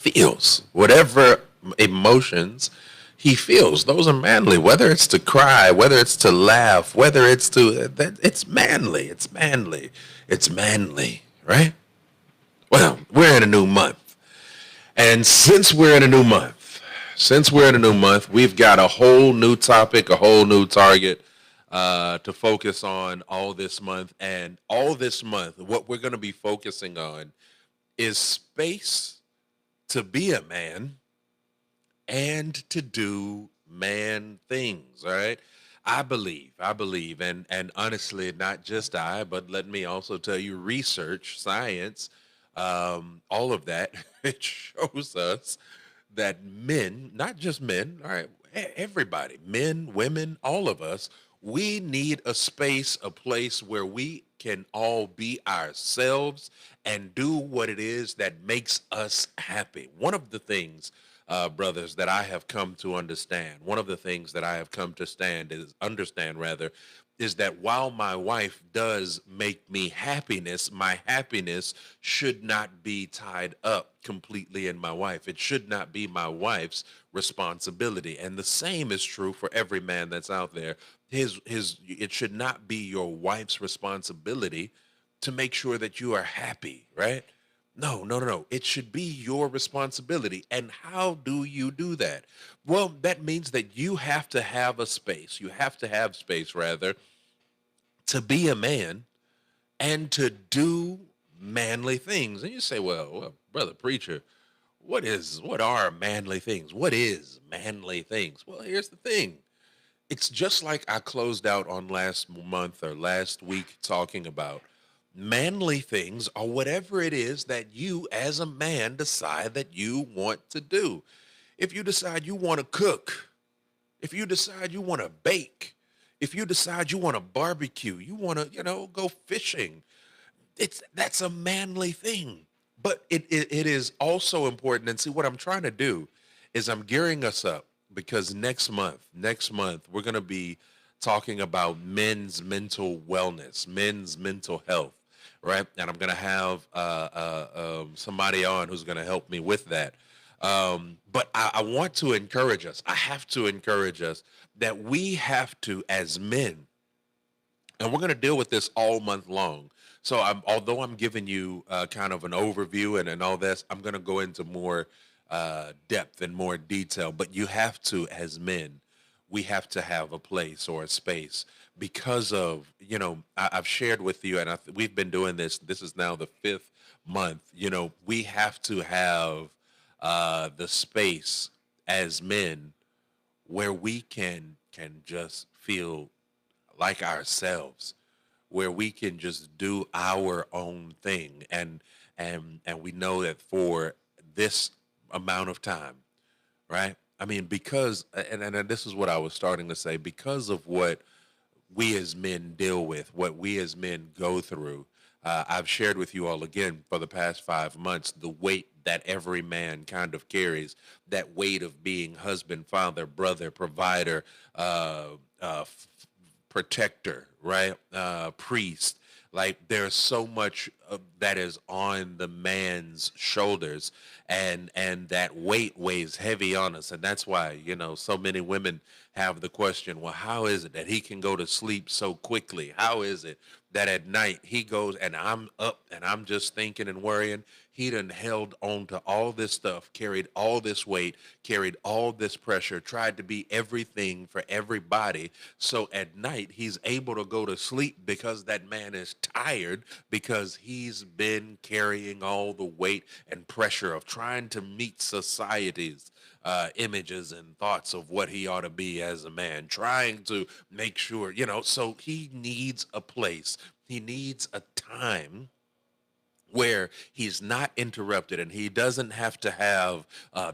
feels, whatever emotions he feels. Those are manly. Whether it's to cry, whether it's to laugh, whether it's to that, it's manly. It's manly. It's manly, right? Well, we're in a new month, and since we're in a new month, we've got a whole new topic, a whole new target to focus on all this month. And all this month, what we're going to be focusing on is space to be a man and to do man things. All right. I believe, and honestly, not just I, but let me also tell you, research, science, all of that, it shows us that men, not just men, all right, everybody, men, women, all of us, we need a space, a place where we can all be ourselves and do what it is that makes us happy. One of the things, brothers, that I have come to understand, one of the things that I have come to understand rather, is that while my wife does make me happiness, my happiness should not be tied up completely in my wife. It should not be my wife's responsibility. And the same is true for every man that's out there. His it should not be your wife's responsibility to make sure that you are happy, right? No, no, no, no. It should be your responsibility. And how do you do that? Well, that means that you have to have a space. You have to have space, rather, to be a man and to do manly things. And you say, well, brother preacher, what are manly things? What is manly things? Well, here's the thing. It's just like I closed out on last month or last week talking about manly things are whatever it is that you as a man decide that you want to do. If you decide you want to cook, if you decide you want to bake, if you decide you want to barbecue, you want to, go fishing, that's a manly thing. But it is also important. And see, what I'm trying to do is I'm gearing us up because next month we're going to be talking about men's mental wellness, men's mental health, right? And I'm going to have somebody on who's going to help me with that. But I want to encourage us. I have to encourage us that we have to, as men, and we're going to deal with this all month long. So although I'm giving you kind of an overview and all this, I'm going to go into more depth and more detail. But you have to, as men, we have to have a place or a space because of, I've shared with you, and we've been doing this. This is now the fifth month. We have to have the space as men where we can just feel like ourselves, where we can just do our own thing, and we know that for this amount of time, right? I mean, because and this is what I was starting to say, because of what we as men deal with, what we as men go through. I've shared with you all again for the past 5 months the weight that every man kind of carries, that weight of being husband, father, brother, provider, uh, uh, protector, right? Priest. Like there's so much that is on the man's shoulders, and that weight weighs heavy on us, and that's why so many women have the question, well, how is it that he can go to sleep so quickly? How is it that at night he goes and I'm up and I'm just thinking and worrying? He done held on to all this stuff, carried all this weight, carried all this pressure, tried to be everything for everybody. So at night, he's able to go to sleep because that man is tired because he's been carrying all the weight and pressure of trying to meet society's images and thoughts of what he ought to be as a man, trying to make sure, so he needs a place, he needs a time where he's not interrupted and he doesn't have to have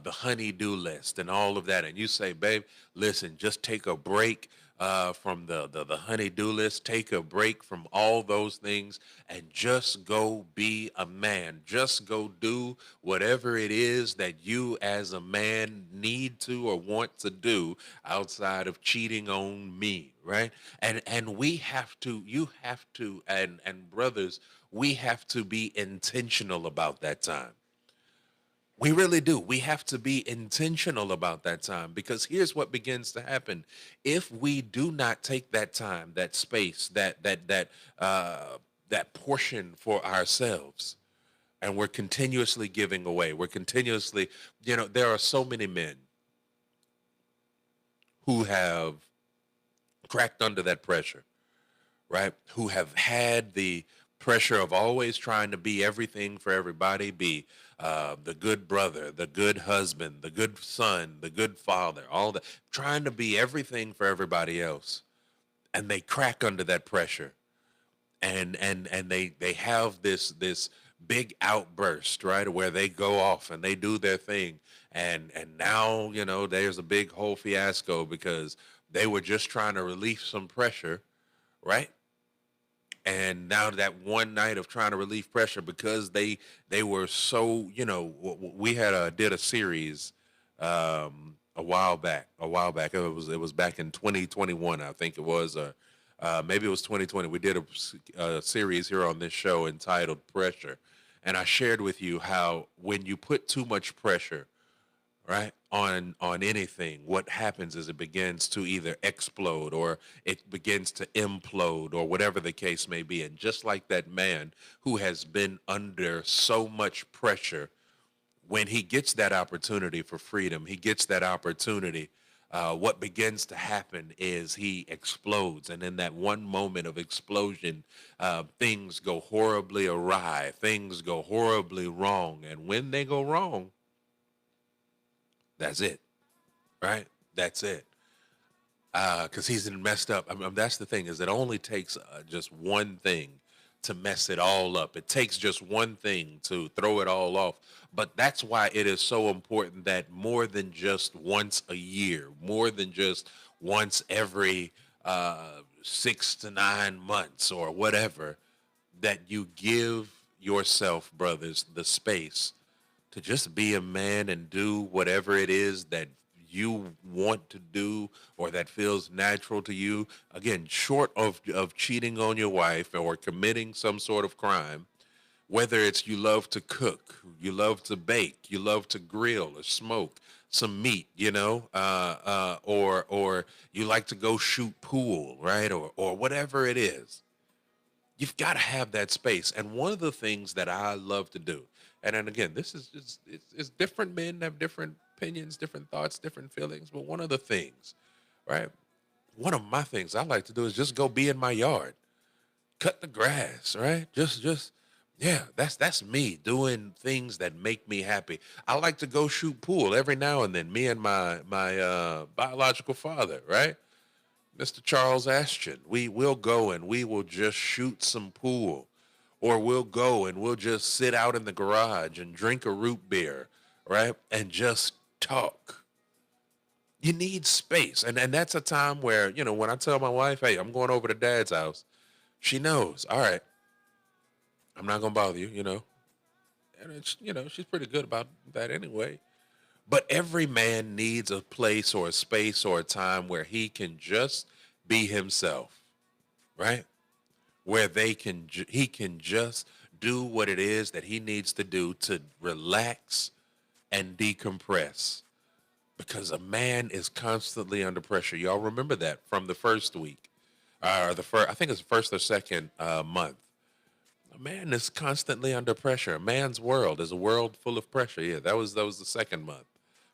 the honey-do list and all of that. And you say, babe, listen, just take a break from the honey-do list, take a break from all those things and just go be a man. Just go do whatever it is that you as a man need to or want to do outside of cheating on me, right? And we have to, you have to, and brothers, we have to be intentional about that time. We really do. We have to be intentional about that time, because here's what begins to happen. If we do not take that time, that space, that portion for ourselves, and we're continuously giving away, we're continuously, there are so many men who have cracked under that pressure, right? Who have had the pressure of always trying to be everything for everybody, be the good brother, the good husband, the good son, the good father, all that, trying to be everything for everybody else. And they crack under that pressure. And they have this big outburst, right, where they go off and they do their thing. And now, there's a big whole fiasco because they were just trying to relieve some pressure, right? And now that one night of trying to relieve pressure, because they were so, we had did a series a while back. It was back in 2021, I think it was, maybe it was 2020. We did a series here on this show entitled Pressure, and I shared with you how when you put too much pressure, right, on anything, what happens is it begins to either explode or it begins to implode, or whatever the case may be. And just like that man who has been under so much pressure, when he gets that opportunity for freedom, he gets that opportunity, what begins to happen is he explodes. And in that one moment of explosion, things go horribly awry, things go horribly wrong. And when they go wrong, that's it, right? That's it. Because he's messed up. I mean, that's the thing, is it only takes just one thing to mess it all up. It takes just one thing to throw it all off. But that's why it is so important that more than just once a year, more than just once every 6 to 9 months or whatever, that you give yourself, brothers, the space to just be a man and do whatever it is that you want to do or that feels natural to you. Again, short of cheating on your wife or committing some sort of crime, whether it's you love to cook, you love to bake, you love to grill or smoke some meat, or you like to go shoot pool, right, or whatever it is. You've got to have that space. And one of the things that I love to do, and then again, this is just, it's different men have different opinions, different thoughts, different feelings. But one of the things, right? One of my things I like to do is just go be in my yard, cut the grass, right? Yeah, that's me doing things that make me happy. I like to go shoot pool every now and then. Me and my biological father, right? Mr. Charles Ashton. We will go and we will just shoot some pool, or we'll go and we'll just sit out in the garage and drink a root beer, right? And just talk. You need space. And that's a time where, when I tell my wife, hey, I'm going over to dad's house, she knows, all right, I'm not going to bother you. And it's, she's pretty good about that anyway. But every man needs a place or a space or a time where he can just be himself, right? Where he can just do what it is that he needs to do to relax and decompress. Because a man is constantly under pressure. Y'all remember that from the first week, or the first, I think it's the first or second month. A man is constantly under pressure. A man's world is a world full of pressure. Yeah, that was the second month,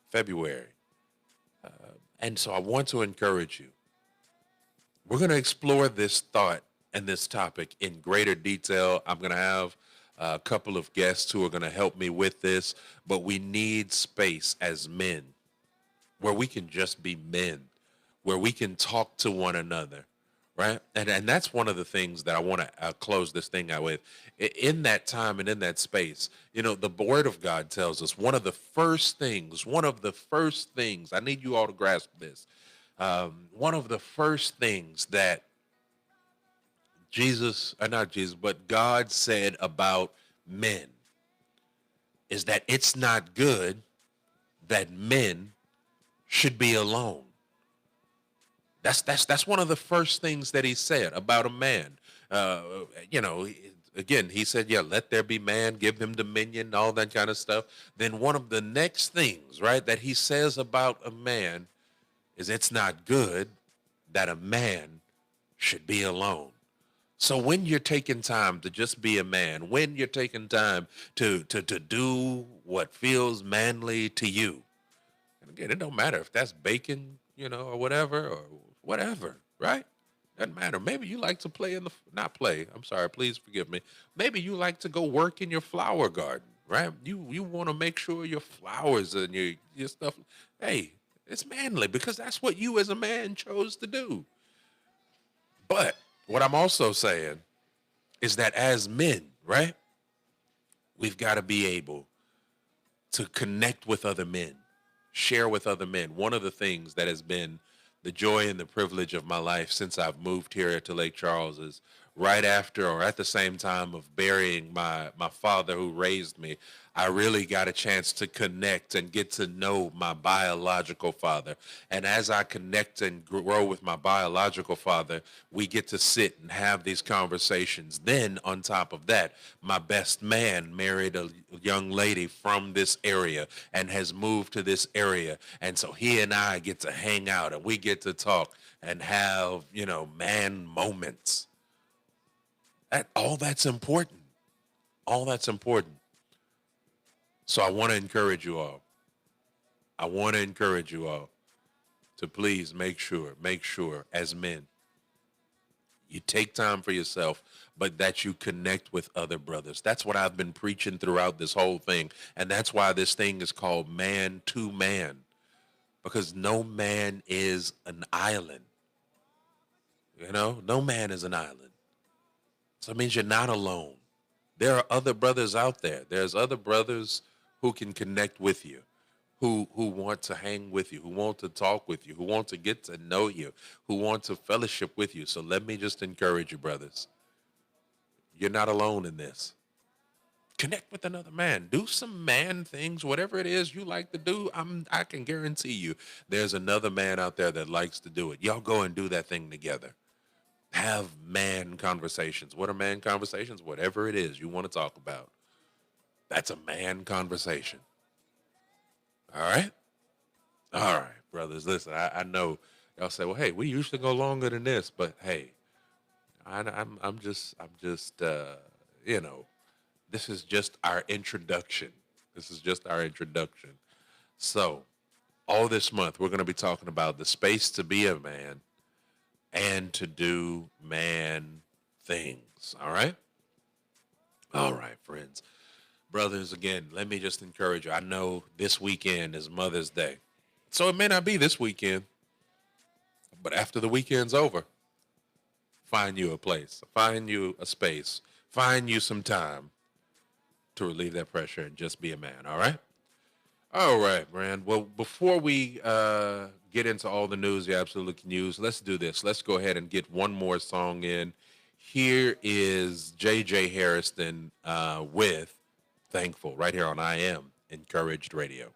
February. And so I want to encourage you. We're going to explore this thought and this topic in greater detail. I'm going to have a couple of guests who are going to help me with this, but we need space as men where we can just be men, where we can talk to one another, right? And that's one of the things that I want to close this thing out with. In that time and in that space, the Word of God tells us one of the first things, I need you all to grasp this. One of the first things that not Jesus, but God said about men is that it's not good that men should be alone. That's one of the first things that he said about a man. Uh, you know, again, he said, yeah, let there be man, give him dominion, all that kind of stuff. Then one of the next things, right, that he says about a man is it's not good that a man should be alone. So when you're taking time to just be a man, when you're taking time to do what feels manly to you, and again, it don't matter if that's bacon, or whatever, right? Doesn't matter. Maybe you like to play in the, not play, I'm sorry, please forgive me. Maybe you like to go work in your flower garden, right? You want to make sure your flowers and your stuff, hey, it's manly because that's what you as a man chose to do. But what I'm also saying is that as men, right, we've got to be able to connect with other men, share with other men. One of the things that has been the joy and the privilege of my life since I've moved here to Lake Charles is right after or at the same time of burying my father who raised me, I really got a chance to connect and get to know my biological father. And as I connect and grow with my biological father, we get to sit and have these conversations. Then on top of that, my best man married a young lady from this area and has moved to this area. And so he and I get to hang out and we get to talk and have, man moments. All that's important. All that's important. So I want to encourage you all. I want to encourage you all to please make sure as men, you take time for yourself, but that you connect with other brothers. That's what I've been preaching throughout this whole thing. And that's why this thing is called man to man, because no man is an island. No man is an island. So it means you're not alone. There are other brothers out there. There's other brothers who can connect with you, who want to hang with you, who want to talk with you, who want to get to know you, who want to fellowship with you. So let me just encourage you, brothers. You're not alone in this. Connect with another man. Do some man things, whatever it is you like to do. I can guarantee you there's another man out there that likes to do it. Y'all go and do that thing together. Have man conversations. What are man conversations? Whatever it is you want to talk about. That's a man conversation. All right? All right, brothers. Listen, I know y'all say, well, hey, we usually go longer than this, but hey, I'm just, you know, this is just our introduction. This is just our introduction. So, all this month, we're going to be talking about the space to be a man and to do man things. All right? All right, friends. Brothers, again, let me just encourage you. I know this weekend is Mother's Day. So it may not be this weekend, but after the weekend's over, find you a place, find you a space, find you some time to relieve that pressure and just be a man, all right? All right, Brand. Well, before we get into all the news you absolutely can use, let's do this. Let's go ahead and get one more song in. Here is J.J. Harrison with Thankful right here on I Am Encouraged Radio.